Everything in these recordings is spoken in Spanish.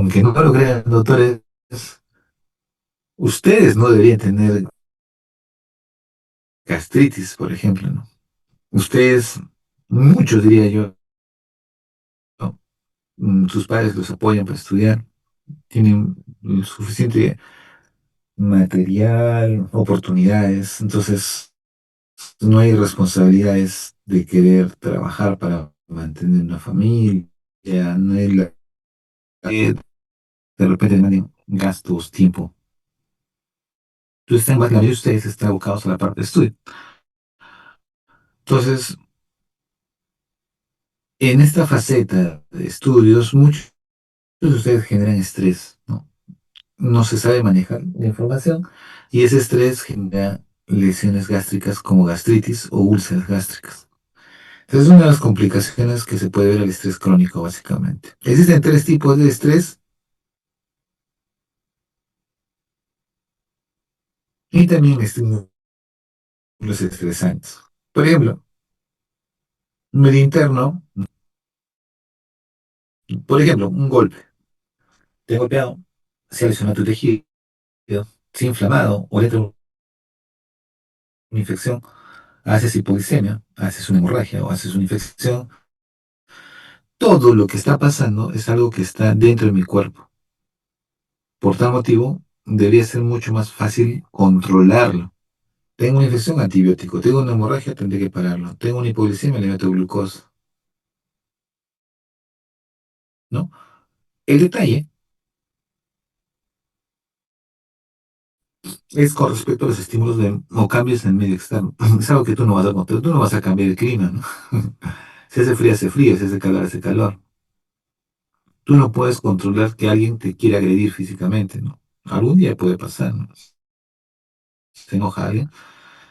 aunque no lo crean, doctores, ustedes no deberían tener gastritis, por ejemplo, ¿no? Ustedes, muchos diría yo, ¿no? Sus padres los apoyan para estudiar, tienen el suficiente material, oportunidades, entonces no hay responsabilidades de querer trabajar para mantener una familia, no hay que de repente demanden gastos, tiempo. Entonces, la mayoría de ustedes están abocados a la parte de estudio. Entonces, en esta faceta de estudios, muchos de ustedes generan estrés, ¿no? No se sabe manejar la información y ese estrés genera lesiones gástricas como gastritis o úlceras gástricas. Entonces, es una de las complicaciones que se puede ver al estrés crónico, básicamente. Existen tres tipos de estrés y también estímulos estresantes. Por ejemplo, medio interno, por ejemplo, un golpe. Te he golpeado, se ha lesionado tu tejido, se ha inflamado o le entra una infección, haces hipoglicemia, haces una hemorragia o haces una infección. Todo lo que está pasando es algo que está dentro de mi cuerpo. Por tal motivo, debería ser mucho más fácil controlarlo. Tengo una infección, antibiótico. Tengo una hemorragia, tendré que pararlo. Tengo una hipoglicemia, le meto glucosa, ¿no? El detalle es con respecto a los estímulos o cambios en el medio externo. Es algo que tú no vas a controlar, tú no vas a cambiar el clima, ¿no? Si hace frío, si hace calor. Tú no puedes controlar que alguien te quiera agredir físicamente, ¿no? Algún día puede pasar, ¿no? Se enoja alguien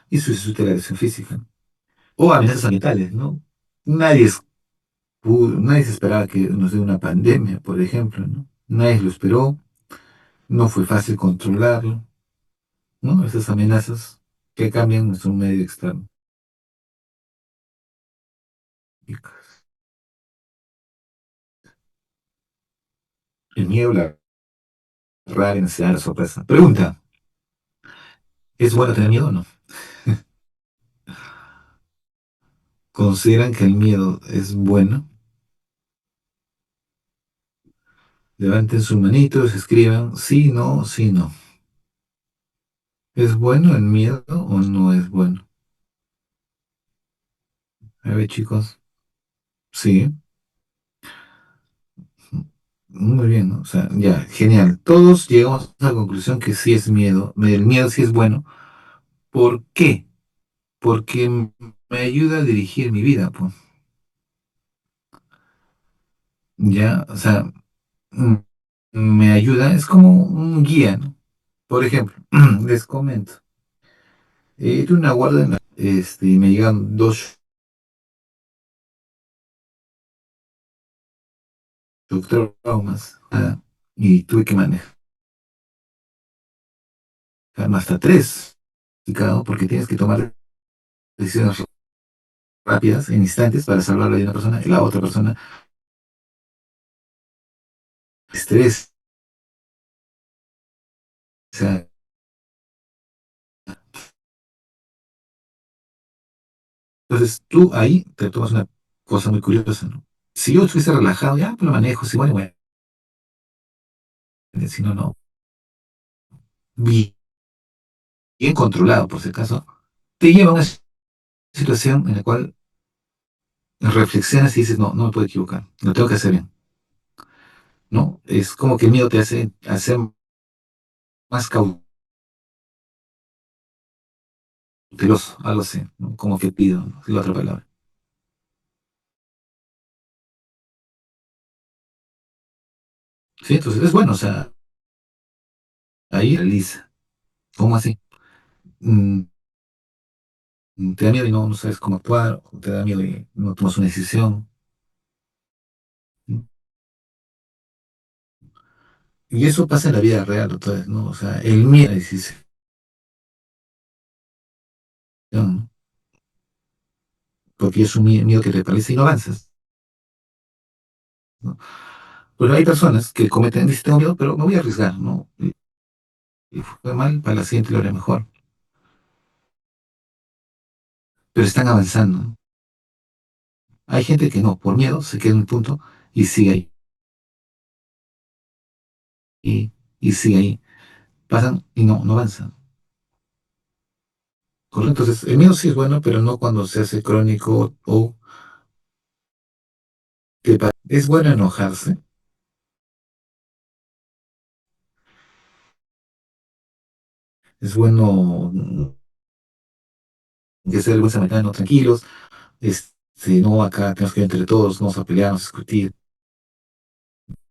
y sustituye la agresión física, ¿no? O amenazas ambientales, ¿no? Nadie, nadie se esperaba que nos dé una pandemia, por ejemplo, ¿no? Nadie lo esperó, no fue fácil controlarlo, ¿no? Esas amenazas que cambian nuestro medio externo. El miedo, la rabia, la ansiedad, la sorpresa. Pregunta, ¿es bueno tener miedo o no? ¿Consideran que el miedo es bueno? Levanten sus manitos, escriban sí, no, sí, no. ¿Es bueno el miedo o no es bueno? A ver, chicos. Sí, muy bien, ¿no? O sea, ya, genial. Todos llegamos a la conclusión que sí es miedo. El miedo sí es bueno. ¿Por qué? Porque me ayuda a dirigir mi vida, pues. Ya, o sea, mm, me ayuda, es como un guía, ¿no? Por ejemplo, les comento. Tuve una guardia y me llegan dos shock traumas, y tuve que manejar hasta tres, y cada uno, porque tienes que tomar decisiones rápidas, en instantes, para salvar la vida de una persona y la otra persona estrés. O sea, entonces tú ahí te tomas una cosa muy curiosa, ¿no? Si yo estuviese relajado, ya pues lo manejo, si bueno, bueno, si no, no. Bien, bien controlado, por si acaso, te lleva a una situación en la cual reflexionas y dices, no, no me puedo equivocar, lo tengo que hacer bien, ¿no? Es como que el miedo te hace hacer más cauteloso, algo así, ¿no? Como que pido, ¿no? Es la otra palabra. Sí, entonces es bueno, o sea, ahí realiza. ¿Cómo así? Mm, te da miedo y no sabes cómo actuar, o te da miedo y no tomas una decisión. ¿No? Y eso pasa en la vida real, entonces, ¿no? O sea, el miedo a la decisión, ¿no? Porque es un miedo que te paraliza y no avanzas, ¿no? Pero hay personas que cometen, dicen, tengo miedo, pero me voy a arriesgar, ¿no? Y fue mal, para la siguiente lo haré mejor. Pero están avanzando. Hay gente que no, por miedo, se queda en un punto y sigue ahí, y sigue ahí. Pasan y no avanzan. ¿Correcto? Entonces, el miedo sí es bueno, pero no cuando se hace crónico o es bueno enojarse, es bueno que ser el buen samaritano, tranquilos, no, acá tenemos que ir entre todos, no vamos a pelearnos, a discutir,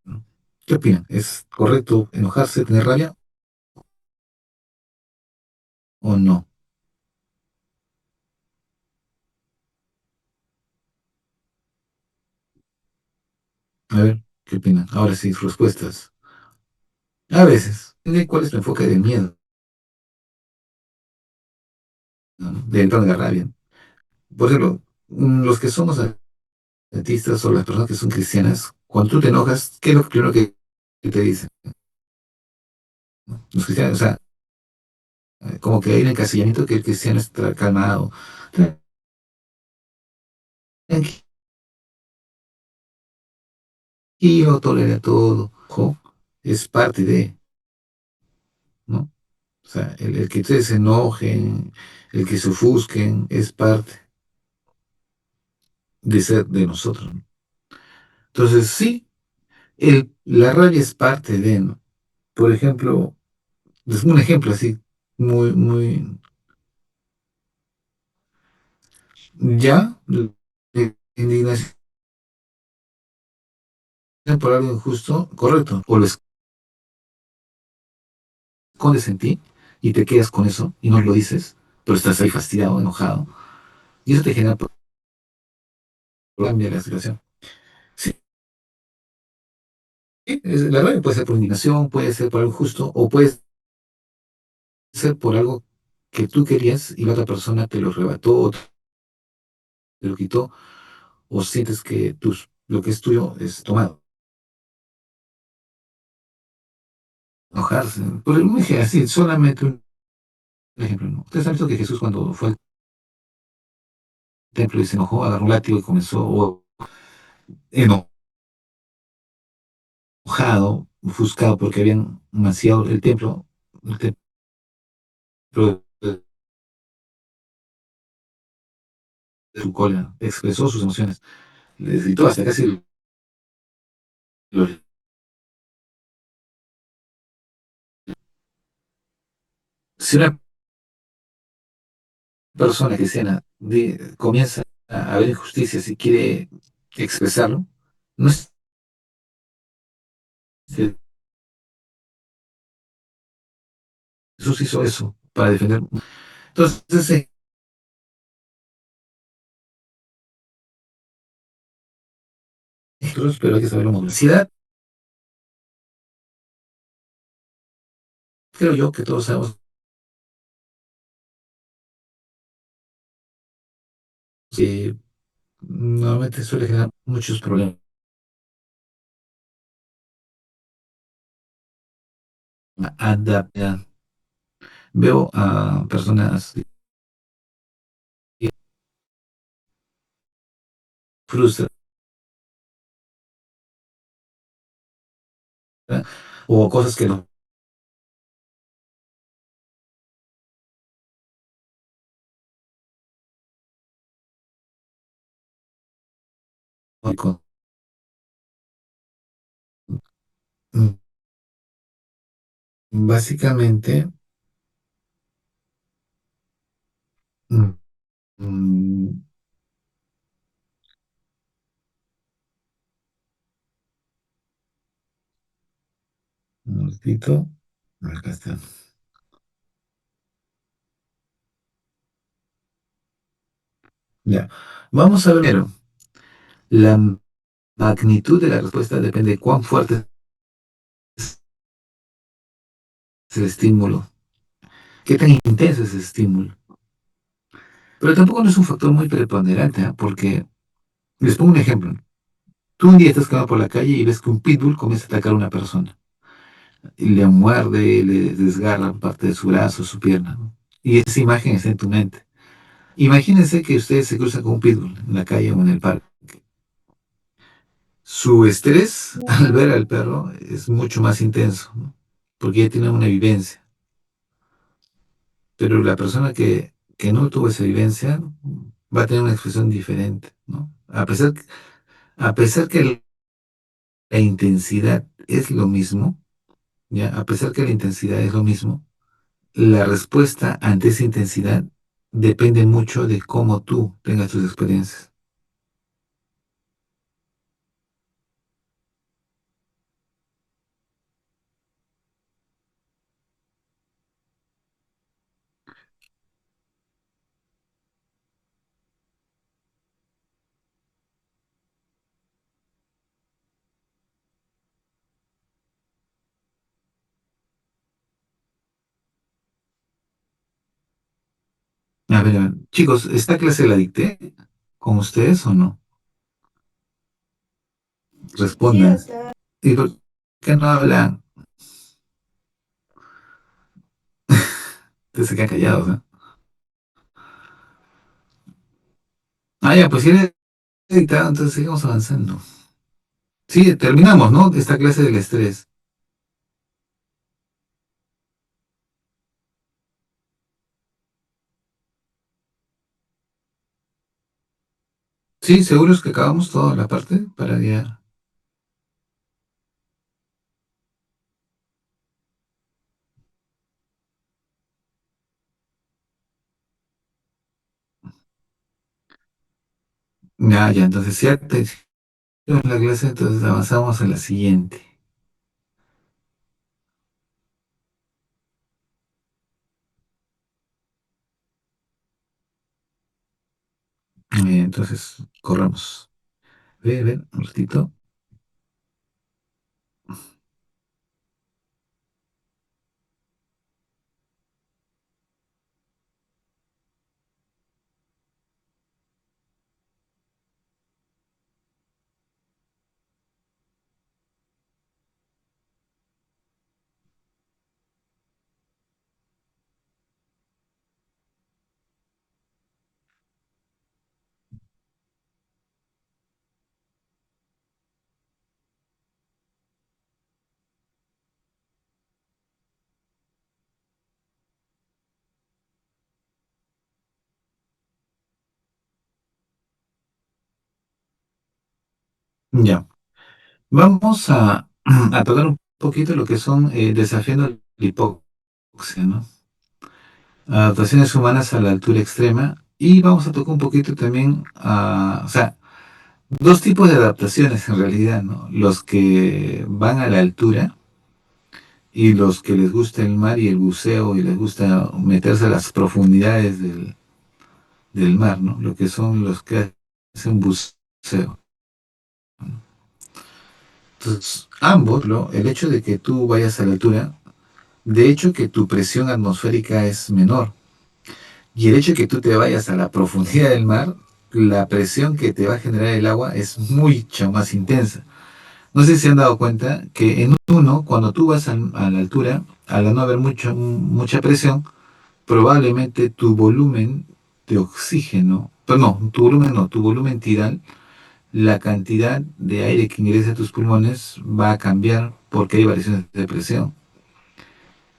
¿no? ¿Qué opinan? ¿Es correcto enojarse, tener rabia o no? A ver, ¿qué opinan? Ahora sí, sus respuestas. A veces, ¿cuál es tu enfoque de miedo? ¿No? Del tono de la rabia. Por ejemplo, los que somos adventistas o las personas que son cristianas, cuando tú te enojas, ¿qué es lo primero que te dicen? Los cristianos, o sea, como que hay un encasillamiento que el cristiano está calmado, tranquilo, tolera todo, ojo, es parte de, ¿no? O sea, el que ustedes se enojen, el que se ofusquen, es parte de ser de nosotros, ¿no? Entonces, sí, la rabia es parte de, ¿no? Por ejemplo, es un ejemplo así, muy, ya, indignación por algo injusto, correcto, o lo escondes en ti y te quedas con eso y no lo dices, pero estás ahí fastidiado, enojado, y eso te genera cambia la situación. Sí, la rabia puede ser por indignación, puede ser por algo justo, o puede ser por algo que tú querías y la otra persona te lo arrebató, te lo quitó, o sientes que lo que es tuyo es tomado. Enojarse. Por un ejemplo, así, solamente un ejemplo, ¿no? Ustedes han visto que Jesús cuando fue al templo y se enojó, agarró un látigo y comenzó enojado, ofuscado porque habían manciado el templo de su cólera, expresó sus emociones, les gritó hasta casi lo- si una persona cristiana comienza a ver injusticias y quiere expresarlo, no es que Jesús hizo eso para defender. Entonces, pero hay que saberlo modular. Ansiedad, creo yo que todos sabemos que normalmente suele generar muchos problemas. Adaptar. Veo a personas que frustran o cosas que no. Básicamente, mm, mm, un momentito, acá está. Ya, vamos a ver primero. La magnitud de la respuesta depende de cuán fuerte es el estímulo, qué tan intenso es el estímulo. Pero tampoco no es un factor muy preponderante, ¿ah? Porque les pongo un ejemplo. Tú un día estás caminando por la calle y ves que un pitbull comienza a atacar a una persona. Y le muerde, le desgarra parte de su brazo, su pierna, ¿no? Y esa imagen está en tu mente. Imagínense que ustedes se cruzan con un pitbull en la calle o en el parque. Su estrés al ver al perro es mucho más intenso, ¿no? Porque ya tiene una vivencia. Pero la persona que no tuvo esa vivencia va a tener una expresión diferente, ¿no? A pesar que la intensidad es lo mismo, ¿ya? A pesar que la intensidad es lo mismo, la respuesta ante esa intensidad depende mucho de cómo tú tengas tus experiencias. A ver, chicos, ¿esta clase la dicté con ustedes o no? Respondan. ¿Y por qué no hablan? Ustedes se quedan callados, ¿eh? Ah, ya, pues si era dictado, entonces seguimos avanzando. Sí, terminamos, ¿no? Esta clase del estrés. Sí, seguros que acabamos toda la parte para ya. Ya, ya, entonces ya terminamos la clase, entonces avanzamos a la siguiente. Entonces, corramos. Ve, ven, un ratito. Ya. Vamos a tocar un poquito lo que son desafiando la hipoxia, ¿no? Adaptaciones humanas a la altura extrema. Y vamos a tocar un poquito también, o sea, dos tipos de adaptaciones en realidad, ¿no? Los que van a la altura y los que les gusta el mar y el buceo y les gusta meterse a las profundidades del mar, ¿no? Lo que son los que hacen buceo. Entonces, ambos, ¿no? El hecho de que tú vayas a la altura, de hecho que tu presión atmosférica es menor. Y el hecho de que tú te vayas a la profundidad del mar, la presión que te va a generar el agua es mucho más intensa. No sé si se han dado cuenta que en uno, cuando tú vas a la altura, al no haber mucha presión, probablemente tu volumen de oxígeno, pero no, tu volumen no, tu volumen tidal, la cantidad de aire que ingresa a tus pulmones va a cambiar porque hay variaciones de presión.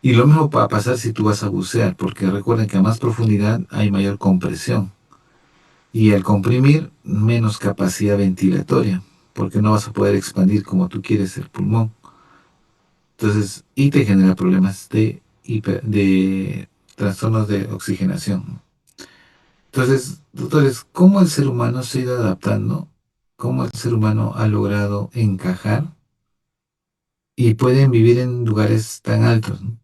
Y lo mismo va a pasar si tú vas a bucear, porque recuerden que a más profundidad hay mayor compresión. Y al comprimir, menos capacidad ventilatoria, porque no vas a poder expandir como tú quieres el pulmón. Entonces, y te genera problemas de trastornos de oxigenación. Entonces, doctores, ¿cómo el ser humano se ha ido adaptando? ¿Cómo el ser humano ha logrado encajar y pueden vivir en lugares tan altos, ¿no?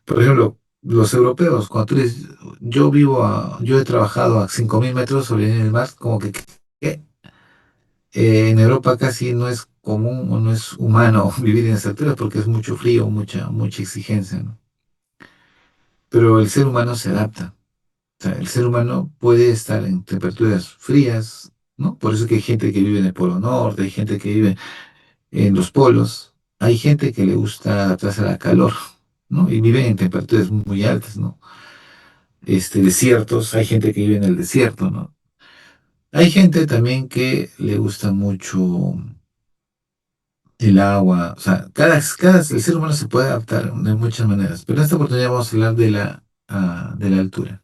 Por ejemplo, los europeos, cuando tú dices, yo he trabajado a 5.000 metros sobre el mar, como que ¿qué? En Europa casi no es común o no es humano vivir en esa altura porque es mucho frío, mucha exigencia, ¿no? Pero el ser humano se adapta. O sea, el ser humano puede estar en temperaturas frías, ¿no? Por eso es que hay gente que vive en el Polo Norte, hay gente que vive en los polos, hay gente que le gusta adaptarse al calor, ¿no? Y vive en temperaturas muy altas, ¿no? Desiertos, hay gente que vive en el desierto, ¿no? Hay gente también que le gusta mucho el agua, o sea, el ser humano se puede adaptar de muchas maneras, pero en esta oportunidad vamos a hablar de la altura.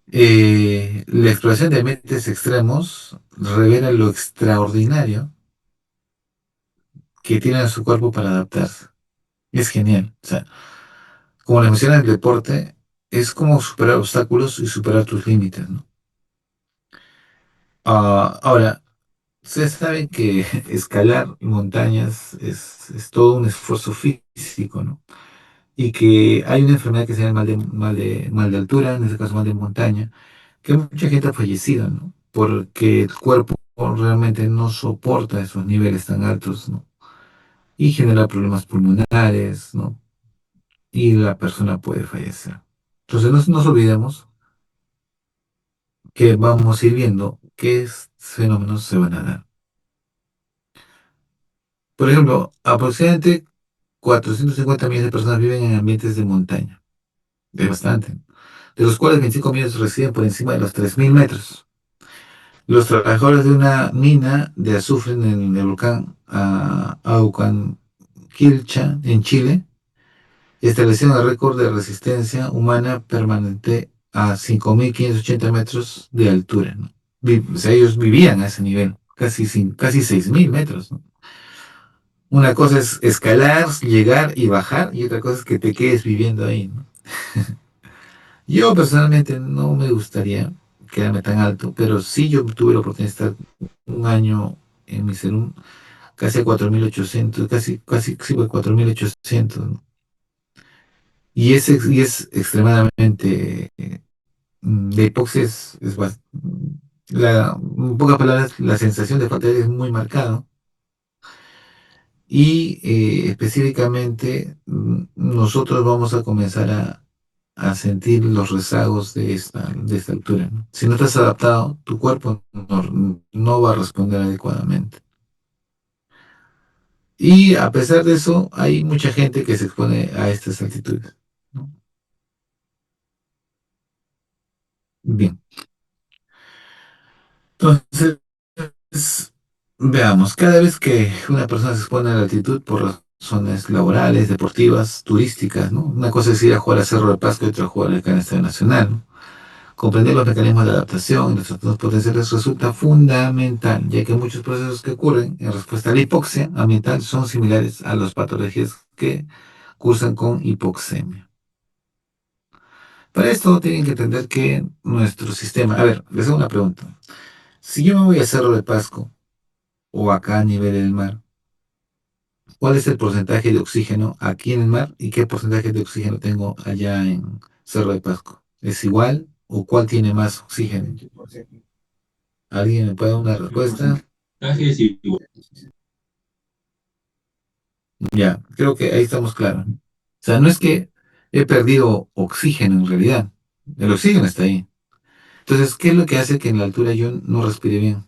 La exploración de ambientes extremos revela lo extraordinario que tiene su cuerpo para adaptarse. Es genial. O sea, como les mencioné, el deporte es como superar obstáculos y superar tus límites, ¿no? Ahora, ustedes saben que escalar montañas es todo un esfuerzo físico, ¿no? Y que hay una enfermedad que se llama mal de altura, en este caso mal de montaña, que mucha gente ha fallecido, ¿no? Porque el cuerpo realmente no soporta esos niveles tan altos, ¿no? Y genera problemas pulmonares, ¿no? Y la persona puede fallecer. Entonces no nos olvidemos que vamos a ir viendo qué fenómenos se van a dar. Por ejemplo, aproximadamente 450 millones de personas viven en ambientes de montaña. Es bastante. De los cuales 25 millones residen por encima de los 3.000 metros. Los trabajadores de una mina de azufre en el volcán Aucanquilcha, en Chile, establecieron el récord de resistencia humana permanente a 5.580 metros de altura, ¿no? O sea, ellos vivían a ese nivel, casi 6.000 metros, ¿no? Una cosa es escalar, llegar y bajar, y otra cosa es que te quedes viviendo ahí, ¿no? Yo personalmente no me gustaría quedarme tan alto, pero sí yo tuve la oportunidad de estar un año en mi salón, casi a 4.800, casi sí, 4.800, ¿no? Y es extremadamente, la hipoxia en pocas palabras, la sensación de falta de aire es muy marcada. Y específicamente nosotros vamos a comenzar a sentir los rezagos de esta altura, ¿no? Si no estás adaptado, tu cuerpo no va a responder adecuadamente. Y a pesar de eso, hay mucha gente que se expone a estas altitudes, ¿no? Bien, entonces, veamos, cada vez que una persona se expone a la altitud por razones laborales, deportivas, turísticas, ¿no? Una cosa es ir a jugar a Cerro de Pasco y otra jugar al Estadio Nacional, ¿no? Comprender los mecanismos de adaptación y los trastornos potenciales resulta fundamental, ya que muchos procesos que ocurren en respuesta a la hipoxia ambiental son similares a las patologías que cursan con hipoxemia. Para esto tienen que entender que nuestro sistema, a ver, les hago una pregunta. Si yo me voy a Cerro de Pasco o acá a nivel del mar, ¿cuál es el porcentaje de oxígeno aquí en el mar y qué porcentaje de oxígeno tengo allá en Cerro de Pasco? ¿Es igual o cuál tiene más oxígeno? ¿Alguien me puede dar una respuesta? Porcentaje es igual. Ya, creo que ahí estamos claros, ¿no? O sea, no es que he perdido oxígeno en realidad. El oxígeno está ahí. Entonces, ¿qué es lo que hace que en la altura yo no respire bien?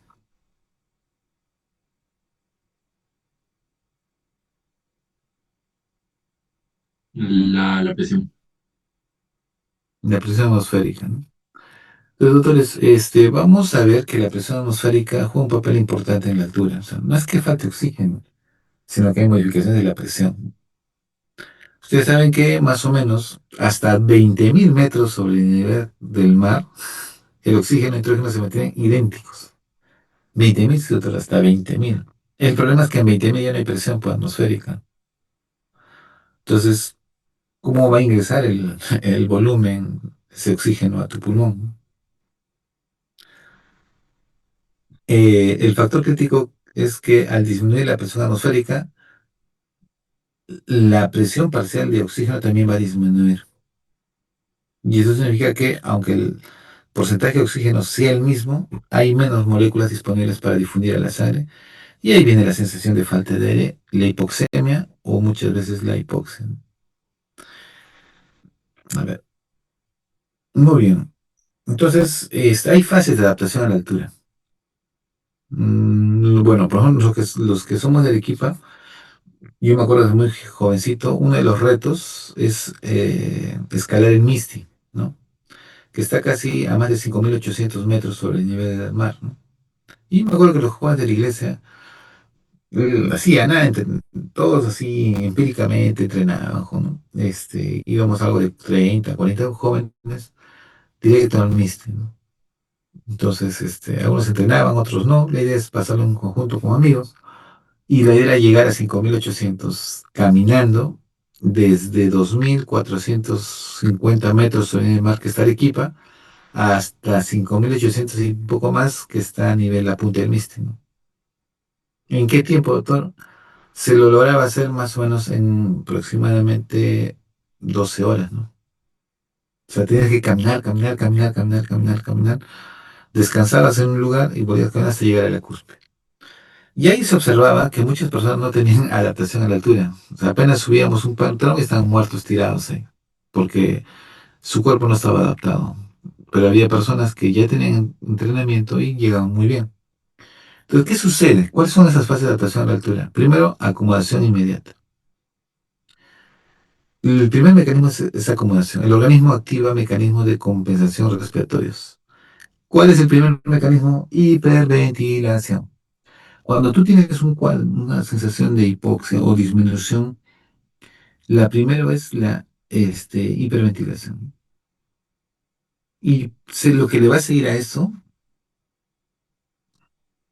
La presión. La presión atmosférica, ¿no? Entonces, doctores, vamos a ver que la presión atmosférica juega un papel importante en la altura. O sea, no es que falte oxígeno, sino que hay modificaciones de la presión. Ustedes saben que más o menos hasta 20.000 metros sobre el nivel del mar, el oxígeno y el nitrógeno se mantienen idénticos. 20.000, sí, doctor, hasta 20.000. El problema es que en 20.000 ya no hay presión atmosférica. Entonces, ¿cómo va a ingresar el volumen, ese oxígeno a tu pulmón? El factor crítico es que al disminuir la presión atmosférica, la presión parcial de oxígeno también va a disminuir. Y eso significa que, aunque el porcentaje de oxígeno sea el mismo, hay menos moléculas disponibles para difundir a la sangre. Y ahí viene la sensación de falta de aire, la hipoxemia o muchas veces la hipoxia. A ver, muy bien. Entonces, hay fases de adaptación a la altura. Bueno, por ejemplo, los que somos de Arequipa, yo me acuerdo desde muy jovencito, uno de los retos es escalar el Misti, ¿no? Que está casi a más de 5.800 metros sobre el nivel del mar, ¿no? Y me acuerdo que los jóvenes de la iglesia hacían nada, todos así empíricamente entrenaban, ¿no? Íbamos algo de 30, 40 jóvenes directo al Misti, ¿no? Entonces, algunos entrenaban, otros no. La idea es pasarlo en conjunto con amigos. Y la idea era llegar a 5.800 caminando desde 2.450 metros sobre el mar que está Arequipa hasta 5.800 y un poco más que está a nivel la punta del Misti, ¿no? ¿En qué tiempo, doctor? Se lo lograba hacer más o menos en aproximadamente 12 horas, ¿no? O sea, tienes que caminar, caminar, caminar, caminar, caminar, caminar, descansabas en un lugar y podías caminar hasta llegar a la cúspide. Y ahí se observaba que muchas personas no tenían adaptación a la altura. O sea, apenas subíamos un tramo y estaban muertos tirados ahí, porque su cuerpo no estaba adaptado. Pero había personas que ya tenían entrenamiento y llegaban muy bien. Entonces, ¿qué sucede? ¿Cuáles son esas fases de adaptación a la altura? Primero, acomodación inmediata. El primer mecanismo es acomodación. El organismo activa mecanismos de compensación respiratorios. ¿Cuál es el primer mecanismo? Hiperventilación. Cuando tú tienes una sensación de hipoxia o disminución, la primera es la hiperventilación. Y lo que le va a seguir a eso,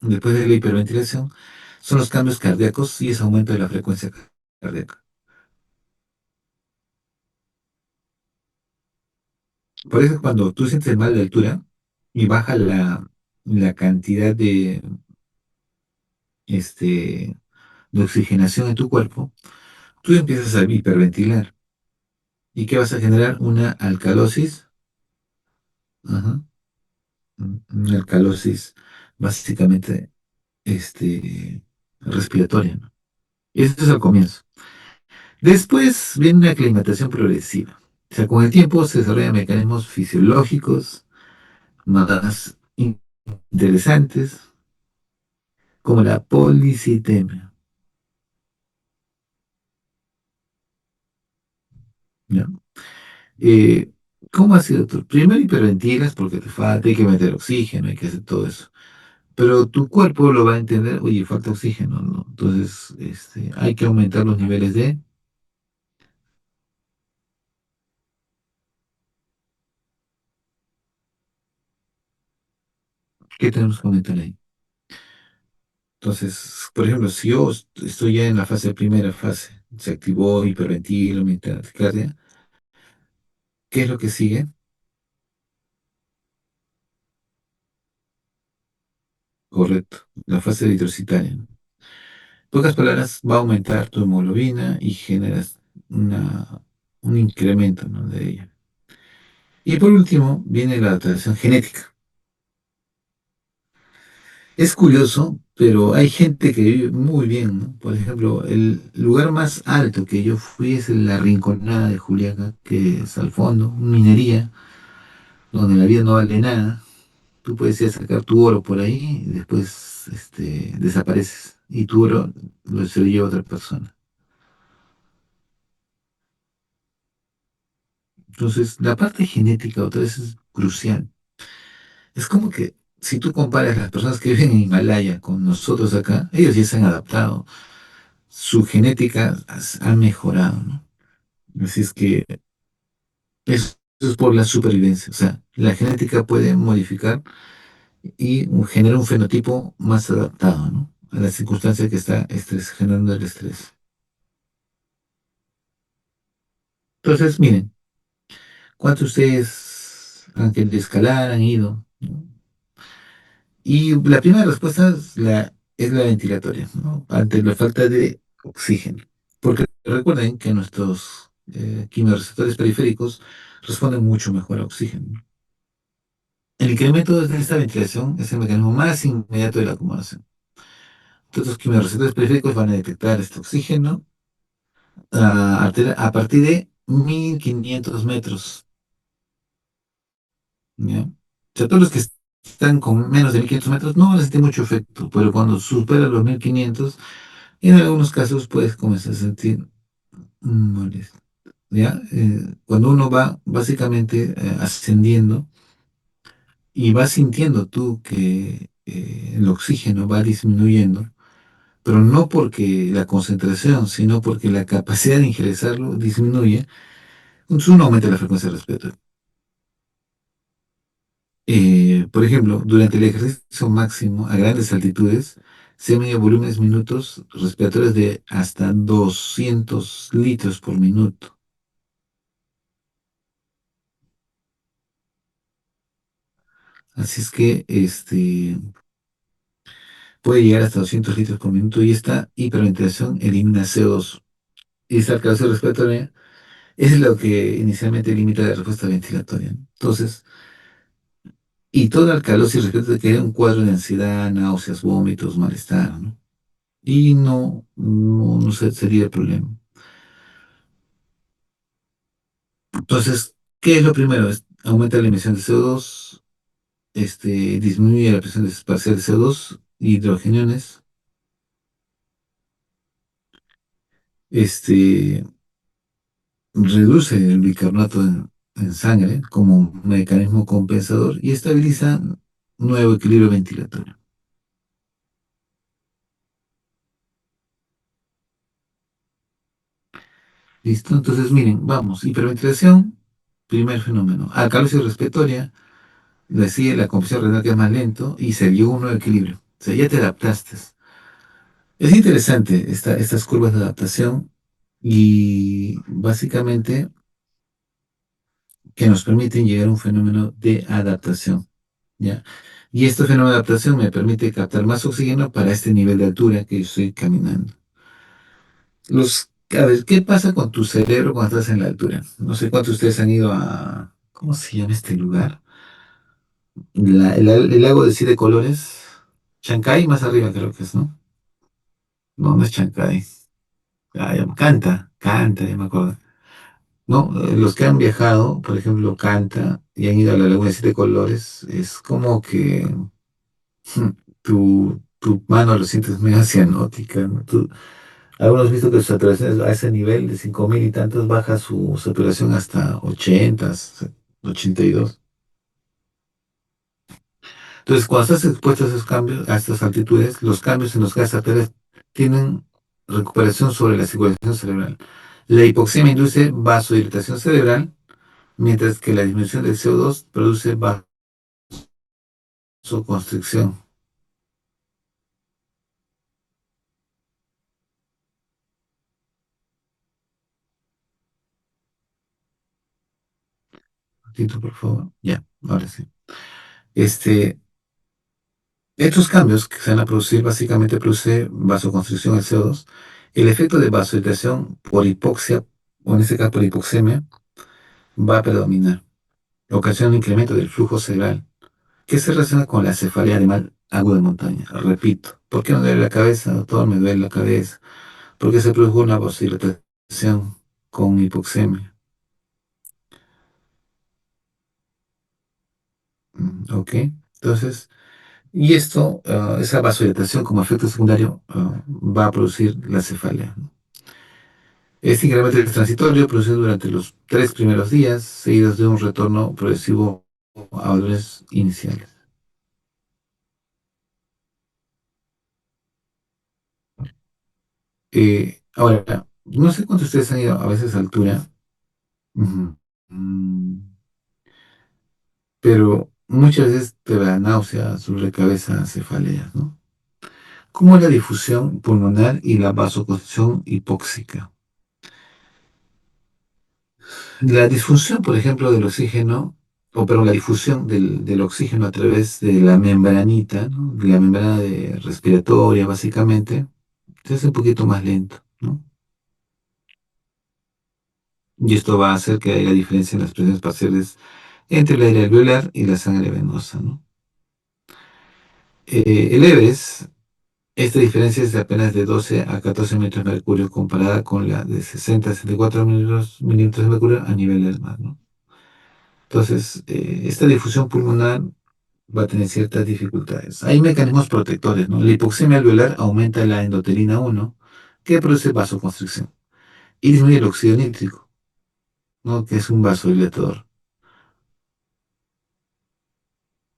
después de la hiperventilación, son los cambios cardíacos y ese aumento de la frecuencia cardíaca. Por eso cuando tú sientes mal de altura y baja la cantidad este, de oxigenación en tu cuerpo, tú empiezas a hiperventilar. ¿Y qué vas a generar? Una alcalosis. Ajá, una alcalosis básicamente respiratoria, ¿no? Y eso es al comienzo. Después viene una aclimatación progresiva. O sea, con el tiempo se desarrollan mecanismos fisiológicos más interesantes, como la policitemia, ¿no? Eh, ¿Cómo ha sido tú? Primero hiperventilas porque te falta, hay que meter oxígeno, hay que hacer todo eso. Pero tu cuerpo lo va a entender, oye, falta oxígeno, ¿no? Entonces, hay que aumentar los niveles de... ¿Qué tenemos que aumentar ahí? Entonces, por ejemplo, si yo estoy ya en la primera fase, se activó, hiperventilo, mi taquicardia, ¿qué es lo que sigue? Correcto, la fase eritrocitaria, ¿no? En pocas palabras, va a aumentar tu hemoglobina y generas un incremento, ¿no?, de ella. Y por último, viene la adaptación genética. Es curioso, pero hay gente que vive muy bien, ¿no? Por ejemplo, el lugar más alto que yo fui es en la Rinconada de Juliaca, que es al fondo, minería, donde la vida no vale nada. Tú puedes ir a sacar tu oro por ahí y después desapareces. Y tu oro se lo lleva otra persona. Entonces, la parte genética otra vez es crucial. Es como que si tú comparas las personas que viven en Himalaya con nosotros acá, ellos ya se han adaptado. Su genética ha mejorado, ¿no? Así es que eso es por la supervivencia. O sea, la genética puede modificar y genera un fenotipo más adaptado, ¿no?, a la circunstancia que está generando el estrés. Entonces, miren, ¿cuántos de ustedes han querido escalar, han ido, ¿no? Y la primera respuesta es la ventilatoria, ¿no? Ante la falta de oxígeno. Porque recuerden que nuestros quimiorreceptores periféricos responden mucho mejor a oxígeno. El incremento de esta ventilación es el mecanismo más inmediato de la acomodación. Entonces, los quimiorreceptores periféricos van a detectar este oxígeno a partir de 1.500 metros, ¿ya? O sea, todos los que están con menos de 1500 metros, no van a sentir mucho efecto, pero cuando supera los 1500, en algunos casos puedes comenzar a sentir molestia. ¿Ya? Cuando uno va básicamente ascendiendo y vas sintiendo tú que el oxígeno va disminuyendo, pero no porque la concentración, sino porque la capacidad de ingresarlo disminuye, entonces uno aumenta la frecuencia respiratoria. Por ejemplo, durante el ejercicio máximo a grandes altitudes, se miden volúmenes minutos respiratorios de hasta 200 litros por minuto. Así es que puede llegar hasta 200 litros por minuto y esta hiperventilación elimina CO2. Y esta alcalosis respiratoria es lo que inicialmente limita la respuesta ventilatoria, ¿no? Entonces, y toda alcalosis respiratoria crea un cuadro de ansiedad, náuseas, vómitos, malestar, ¿no? Y no sería el problema. Entonces, ¿qué es lo primero? Aumenta la emisión de CO2, disminuye la presión parcial de CO2, hidrogeniones, este, reduce el bicarbonato en sangre como un mecanismo compensador y estabiliza nuevo equilibrio ventilatorio. ¿Listo? Entonces, miren, vamos, hiperventilación, primer fenómeno. Alcalosis respiratoria, le sigue la compresión renal que es más lento y se dio un nuevo equilibrio. O sea, ya te adaptaste. Es interesante estas curvas de adaptación y básicamente que nos permiten llegar a un fenómeno de adaptación, ¿ya? Y este fenómeno de adaptación me permite captar más oxígeno para este nivel de altura que yo estoy caminando. A ver, ¿qué pasa con tu cerebro cuando estás en la altura? No sé cuántos de ustedes han ido a, ¿cómo se llama este lugar? El lago de siete colores. Chancay, más arriba creo que es, ¿no? No, no es Chancay. Ah, Canta, ya me acuerdo. No, los que han viajado, por ejemplo, Canta y han ido a la Laguna de Siete Colores, es como que tu mano lo sientes medio cianótica, ¿no? Algunos visto que sus saturaciones a ese nivel de 5000 y tantos baja su saturación hasta 80, 82. Entonces, cuando estás expuesto a esos cambios, a estas altitudes, los cambios en los gases arteriales tienen recuperación sobre la circulación cerebral. La hipoxemia induce vasodilatación cerebral, mientras que la disminución del CO2 produce vasoconstricción. Un ratito, por favor. Ya, ahora sí. Este, Estos cambios que se van a producir básicamente produce vasoconstricción del CO2. El efecto de vasodilatación por hipoxia, o en este caso por hipoxemia, va a predominar. Ocasiona un incremento del flujo cerebral, que se relaciona con la cefalea animal aguda de montaña. Repito, ¿por qué me duele la cabeza, doctor? Me duele la cabeza. Porque se produjo una vasodilatación con hipoxemia. ¿Ok? Entonces, y esto, esa vasodilatación como efecto secundario, va a producir la cefalea, ¿no? Este incremento es transitorio, producido durante los 3 primeros días, seguidos de un retorno progresivo a valores iniciales. Ahora, no sé cuántos de ustedes han ido a veces a altura, ujú, pero muchas veces te da náuseas, dolor de cabeza, cefaleas, ¿no? ¿Cómo es la difusión pulmonar y la vasoconstricción hipóxica? La disfunción, por ejemplo, del oxígeno, o perdón, la difusión del oxígeno a través de la membranita, ¿no? De la membrana respiratoria, básicamente, se hace un poquito más lento, ¿no? Y esto va a hacer que haya diferencia en las presiones parciales entre el aire alveolar y la sangre venosa, ¿no? El Everest, esta diferencia es de apenas de 12 a 14 milímetros de mercurio comparada con la de 60 a 64 milímetros de mercurio a nivel del mar, ¿no? Entonces, esta difusión pulmonar va a tener ciertas dificultades. Hay mecanismos protectores, ¿no? La hipoxemia alveolar aumenta la endotelina 1, que produce vasoconstricción, y disminuye el óxido nítrico, ¿no? Que es un vasodilatador.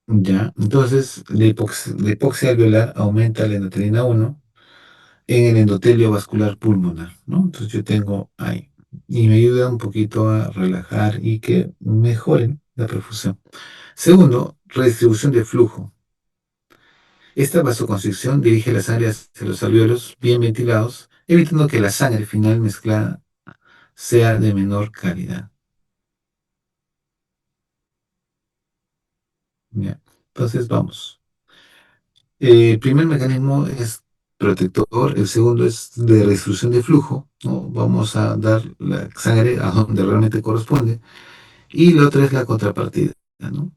Ya, entonces la hipoxia alveolar aumenta la endotelina 1 en el endotelio vascular pulmonar, ¿no? Entonces yo tengo ahí, y me ayuda un poquito a relajar y que mejoren la perfusión. Segundo, redistribución de flujo. Esta vasoconstricción dirige la sangre hacia los alvéolos bien ventilados, evitando que la sangre final mezclada sea de menor calidad. ¿Ya? Entonces vamos. El primer mecanismo es protector, el segundo es de redistribución de flujo, ¿no? Vamos a dar la sangre a donde realmente corresponde, y la otra es la contrapartida, ¿no?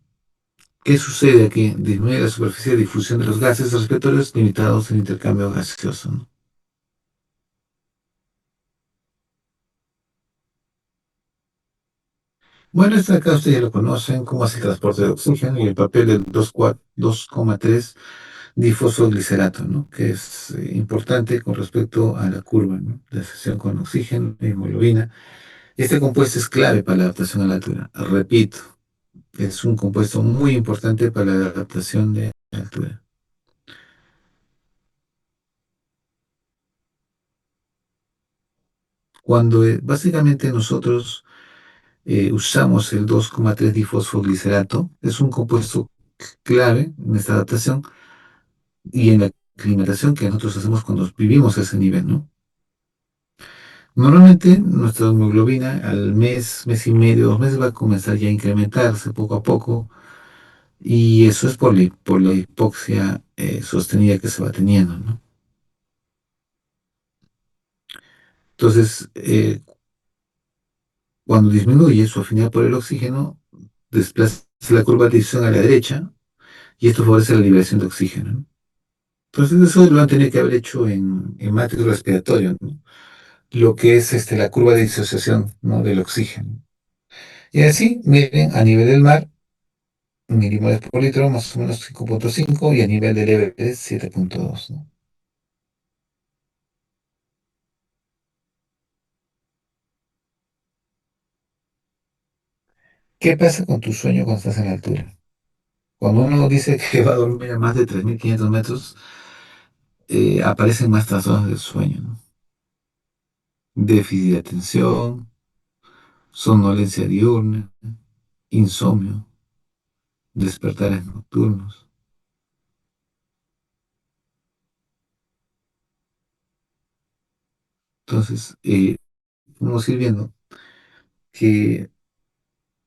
¿Qué sucede aquí? Disminuye la superficie de difusión de los gases respiratorios limitados en intercambio gaseoso, ¿no? Bueno, este acá ustedes ya lo conocen, cómo hace el transporte de oxígeno y el papel del 2,3 difosfoglicerato, ¿no? Que es importante con respecto a la curva, ¿no? De asociación con oxígeno y hemoglobina. Este compuesto es clave para la adaptación a la altura. Repito, es un compuesto muy importante para la adaptación de la altura. Cuando básicamente nosotros usamos el 2,3 difosfoglicerato, es un compuesto clave en esta adaptación y en la aclimatación que nosotros hacemos cuando vivimos a ese nivel, ¿no? Normalmente nuestra hemoglobina al mes, mes y medio, 2 meses va a comenzar ya a incrementarse poco a poco, y eso es por la hipoxia sostenida que se va teniendo, ¿no? Entonces, cuando disminuye su afinidad por el oxígeno, desplaza la curva de decisión a la derecha, y esto favorece la liberación de oxígeno, ¿no? Entonces eso lo van a tener que haber hecho en matrix respiratorio, ¿no? Lo que es la curva de disociación, ¿no? Del oxígeno. Y así, miren, a nivel del mar, milimoles por litro, más o menos 5,5, y a nivel del Everest 7,2, ¿no? ¿Qué pasa con tu sueño cuando estás en la altura? Cuando uno dice que va a dormir a más de 3.500 metros, aparecen más trastornos del sueño, ¿no? Déficit de atención, somnolencia diurna, insomnio, despertares nocturnos. Entonces, vamos a ir viendo que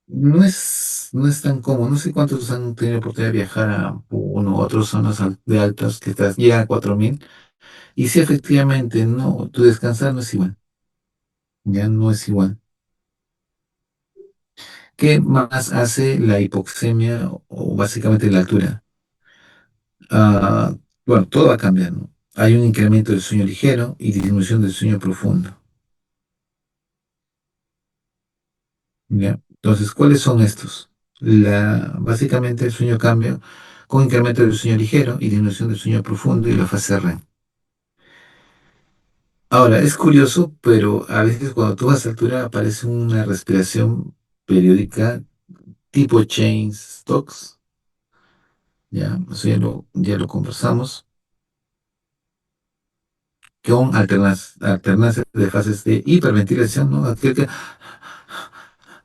no es tan cómodo. No sé cuántos han tenido la oportunidad de viajar a uno u otras zonas de altas que llegan a 4.000. Y si efectivamente no, tu descansar no es igual, ya no es igual. ¿Qué más hace la hipoxemia o básicamente la altura? Ah, bueno, todo va a cambiar, ¿no? Hay un incremento del sueño ligero y disminución del sueño profundo, ¿ya? Entonces, ¿cuáles son estos? Básicamente el sueño cambia con incremento del sueño ligero y disminución del sueño profundo y la fase REM. Ahora, es curioso, pero a veces cuando tú vas a altura aparece una respiración periódica tipo chain stocks, ¿ya? Eso ya lo conversamos, con alternancias de fases de hiperventilación, ¿no? Aquel que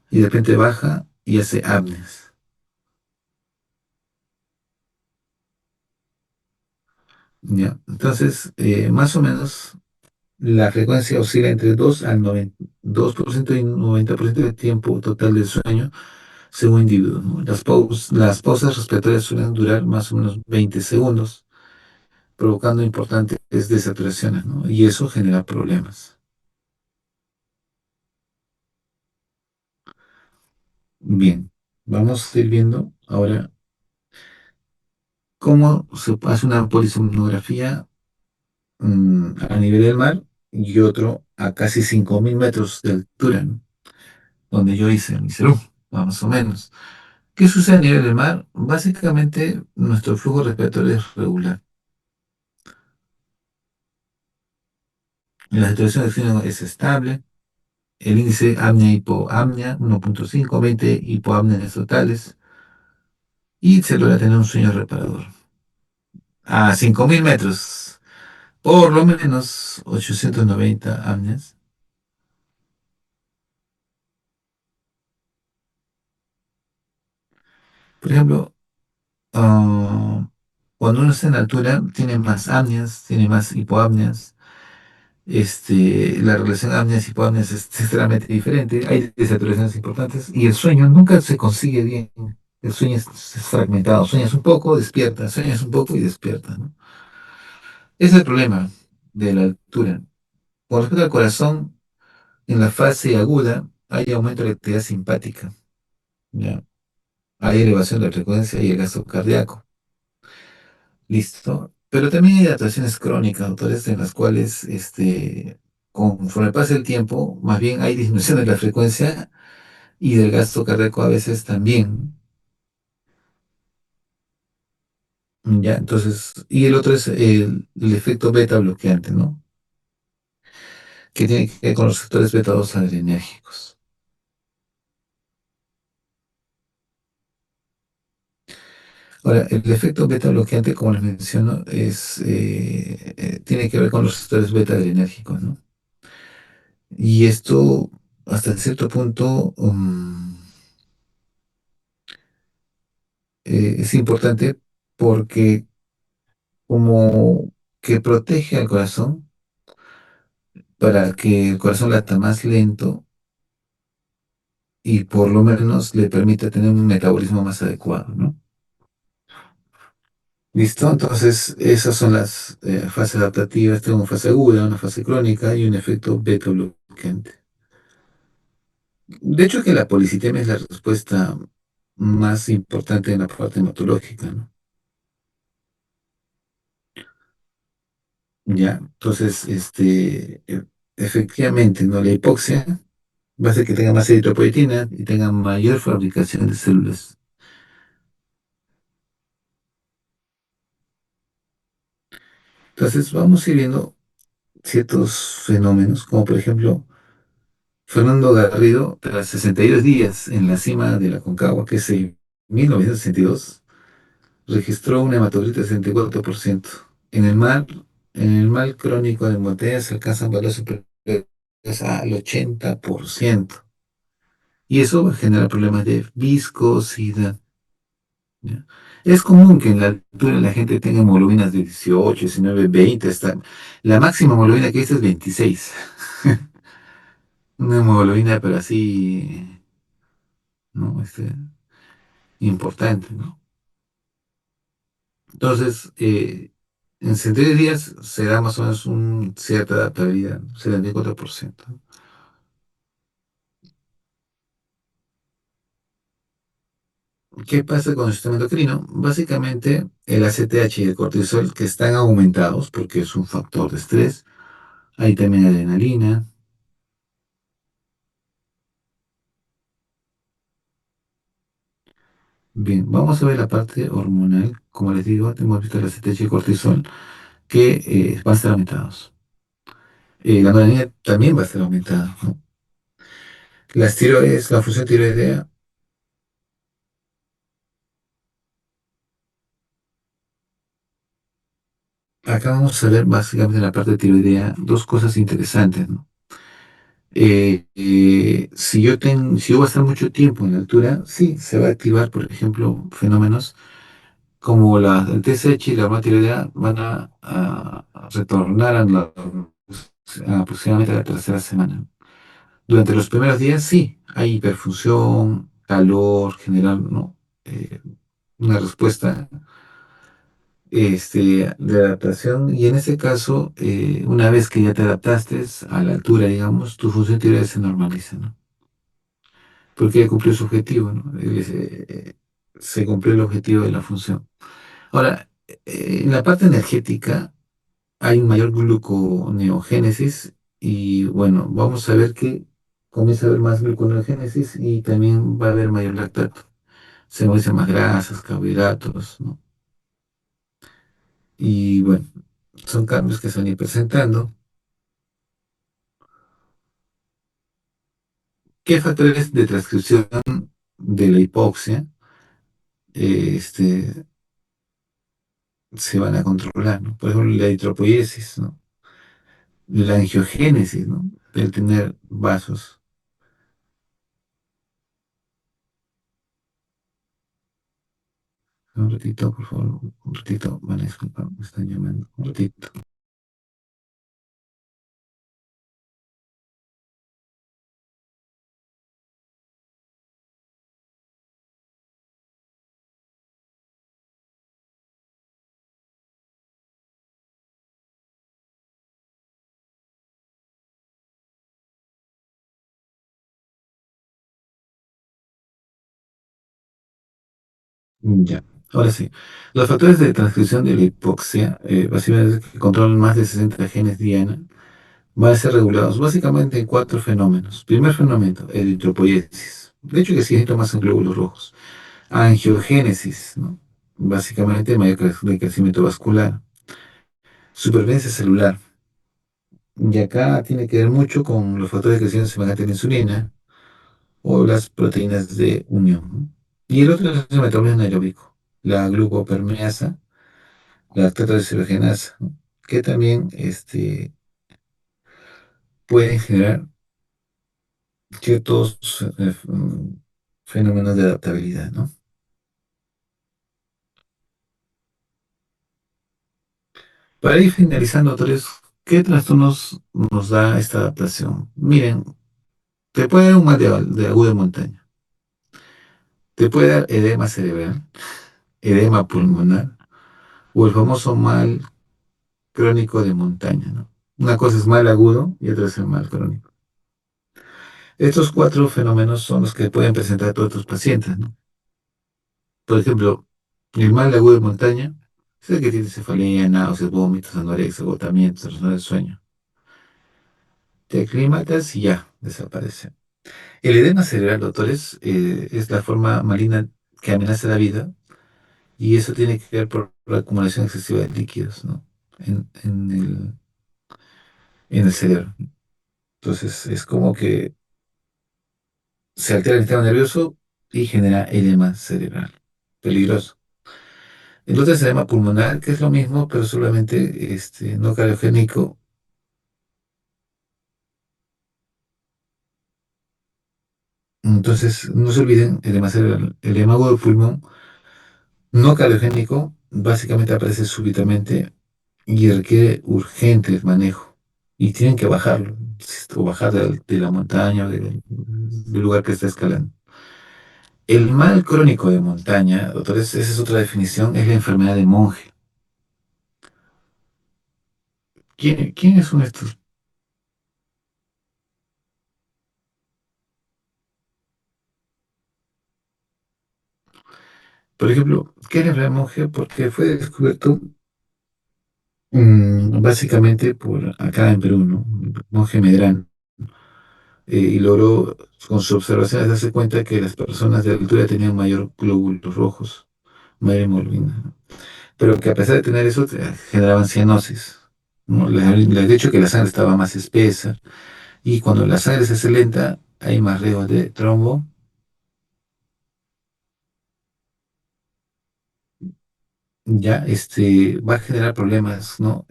y de repente baja y hace apneas, ¿ya? Entonces, más o menos la frecuencia oscila entre 2 al 2% y 90% del tiempo total del sueño según individuo, ¿no? Las pausas respiratorias suelen durar más o menos 20 segundos, provocando importantes desaturaciones, ¿no? Y eso genera problemas. Bien, vamos a ir viendo ahora cómo se hace una polisomnografía a nivel del mar y otro a casi 5.000 metros de altura, ¿no? Donde yo hice mi CERU, más o menos. ¿Qué sucede a nivel del mar? Básicamente, nuestro flujo respiratorio es regular. La saturación de oxígeno es estable. El índice apnea-hipoapnea 1.5, 20 hipoapneas totales. Y se logra tener un sueño reparador. A 5.000 metros, por lo menos 890 apneas. Por ejemplo, ah, cuando uno está en altura, tiene más apneas, tiene más hipoapneas. La relación apneas-hipoapneas es extremadamente diferente. Hay desaturaciones importantes y el sueño nunca se consigue bien. El sueño es fragmentado. Sueñas un poco, despierta. Sueñas un poco y despierta, ¿no? Ese es el problema de la altura. Con respecto al corazón, en la fase aguda hay aumento de la actividad simpática, ¿ya? Hay elevación de la frecuencia y el gasto cardíaco. Listo. Pero también hay adaptaciones crónicas, doctores, en las cuales, conforme pasa el tiempo, más bien hay disminución de la frecuencia y del gasto cardíaco a veces también. ¿Ya? Entonces, y el otro es el efecto beta bloqueante, ¿no? Que tiene que ver con los receptores beta 2 adrenérgicos. Ahora, el efecto beta bloqueante, como les menciono, tiene que ver con los receptores beta adrenérgicos, ¿no? Y esto, hasta cierto punto, es importante porque como que protege al corazón para que el corazón lata más lento y por lo menos le permite tener un metabolismo más adecuado, ¿no? ¿Listo? Entonces, esas son las fases adaptativas. Tengo una fase aguda, una fase crónica y un efecto beta bloqueante. De hecho, que la policitemia es la respuesta más importante en la parte hematológica, ¿no? Ya, entonces, efectivamente, ¿no? La hipoxia va a hacer que tenga más eritropoyetina y tenga mayor fabricación de células. Entonces, vamos a ir viendo ciertos fenómenos, como por ejemplo, Fernando Garrido, tras 62 días en la cima de la Concagua, que es en 1962, registró una hematocrit de 64%. En el mar, en el mal crónico de Motea se alcanzan valores superiores al 80%. Y eso va a generar problemas de viscosidad. ¿Ya? Es común que en la altura la gente tenga hemoglobinas de 18, 19, 20, hasta la máxima hemoglobina que es 26. Una hemoglobina, pero así, ¿no? Importante, ¿no? Entonces, en 60 días se da más o menos una cierta adaptabilidad, 74%. ¿Qué pasa con el sistema endocrino? Básicamente, el ACTH y el cortisol que están aumentados porque es un factor de estrés. Hay también adrenalina. Bien, vamos a ver la parte hormonal. Como les digo, hemos visto el ACTH y el cortisol que van a estar aumentados. La noradrenalina también va a estar aumentada, ¿no? Las tiroides, la función tiroidea. Acá vamos a ver básicamente en la parte tiroidea dos cosas interesantes, ¿no? Si yo voy a estar mucho tiempo en la altura, sí, se va a activar, por ejemplo, fenómenos como el TSH y la hormona tiroidea van a retornar aproximadamente a la tercera semana. Durante los primeros días, sí, hay hiperfunción, calor, general, ¿no? Una respuesta de adaptación y en ese caso, una vez que ya te adaptaste a la altura, digamos, tu función tiroidea se normaliza, ¿no? Porque ya cumplió su objetivo, ¿no? Se cumplió el objetivo de la función. Ahora, en la parte energética hay un mayor gluconeogénesis y bueno, vamos a ver que comienza a haber más gluconeogénesis y también va a haber mayor lactato. se movilizan más grasas, carbohidratos, ¿no? Y bueno, son cambios que se van a ir presentando. ¿Qué factores de transcripción de la hipoxia este, se van a controlar, ¿no? Por ejemplo, la eritropoiesis, ¿no? La angiogénesis, ¿no? El tener vasos. Un ratito, por favor, un ratito, van a disculpar, me están llamando. Un ratito. Ya, ahora sí. Los factores de transcripción de la hipoxia, básicamente que controlan más de 60 genes diana, van a ser regulados básicamente en cuatro fenómenos. Primer fenómeno, eritropoiesis. De hecho, que sí necesito más en glóbulos rojos. Angiogénesis, ¿no? Básicamente mayor crecimiento vascular. Supervivencia celular. Y acá tiene que ver mucho con los factores de crecimiento semejante a la insulina o las proteínas de unión, ¿no? Y el otro es el metabolismo anaeróbico, la glucopermeasa, la lactato deshidrogenasa, ¿no? Que también pueden generar ciertos fenómenos de adaptabilidad, ¿no? Para ir finalizando, doctores, ¿qué trastornos nos da esta adaptación? Miren, te puede dar un mal de agudo de montaña, te puede dar edema cerebral, edema pulmonar o el famoso mal crónico de montaña, ¿no? Una cosa es mal agudo y otra es el mal crónico. Estos cuatro fenómenos son los que pueden presentar todos tus pacientes, ¿no? Por ejemplo, el mal agudo de montaña es el que tiene cefalea, náuseas, vómitos, anorexia, agotamiento, trastorno del sueño. Te aclimatas y ya, desaparece. El edema cerebral, doctores, es la forma maligna que amenaza la vida y eso tiene que ver por la acumulación excesiva de líquidos, ¿no? En, en el, en el cerebro. Entonces, es como que se altera el sistema nervioso y genera edema cerebral. Peligroso. El otro es edema pulmonar, que es lo mismo, pero solamente no cardiogénico. Entonces, no se olviden, edema cerebral. El edema agudo del pulmón no cardiogénico básicamente aparece súbitamente y requiere urgente manejo. Y tienen que bajarlo, o bajar de la montaña o del lugar que está escalando. El mal crónico de montaña, doctores, esa es otra definición, es la enfermedad de monje. ¿Quiénes son estos? Por ejemplo, ¿qué es la enfermedad de monje? Porque fue descubierto básicamente por acá en Perú, ¿no? Monje Medrano. Y logró, con sus observaciones, darse cuenta que las personas de altura tenían mayor glóbulos rojos, mayor hemoglobina, ¿no? Pero que a pesar de tener eso, generaban cianosis, ¿no? Les he dicho que la sangre estaba más espesa, y cuando la sangre se hace lenta, hay más riesgo de trombo, ya va a generar problemas, ¿no?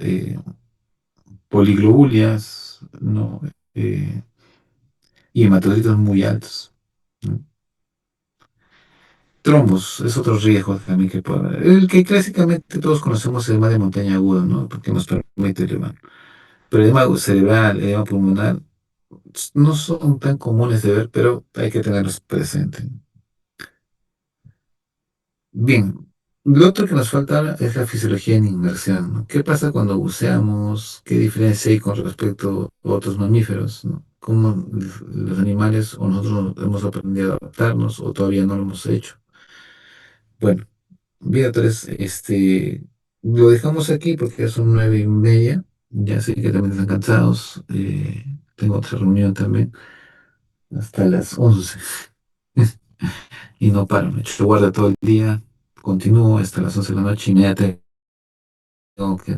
Poliglobulias, ¿no? Eh, y hematocritos muy altos, ¿no? Trombos es otro riesgo también que puede haber. El que clásicamente todos conocemos el edema de montaña agudo, ¿no? Porque nos permite elevar. Pero el edema cerebral, el edema pulmonar, no son tan comunes de ver, pero hay que tenerlos presentes. Bien, lo otro que nos falta ahora es la fisiología en inmersión, ¿no? ¿Qué pasa cuando buceamos? ¿Qué diferencia hay con respecto a otros mamíferos, ¿no? ¿Cómo los animales o nosotros hemos aprendido a adaptarnos o todavía no lo hemos hecho? Bueno, bien, entonces, lo dejamos aquí porque ya son 9:30. Ya sé que también están cansados. Tengo otra reunión también hasta las 11. y no paro, me echo guarda todo el día, continúo hasta las 11 de la noche y media tengo que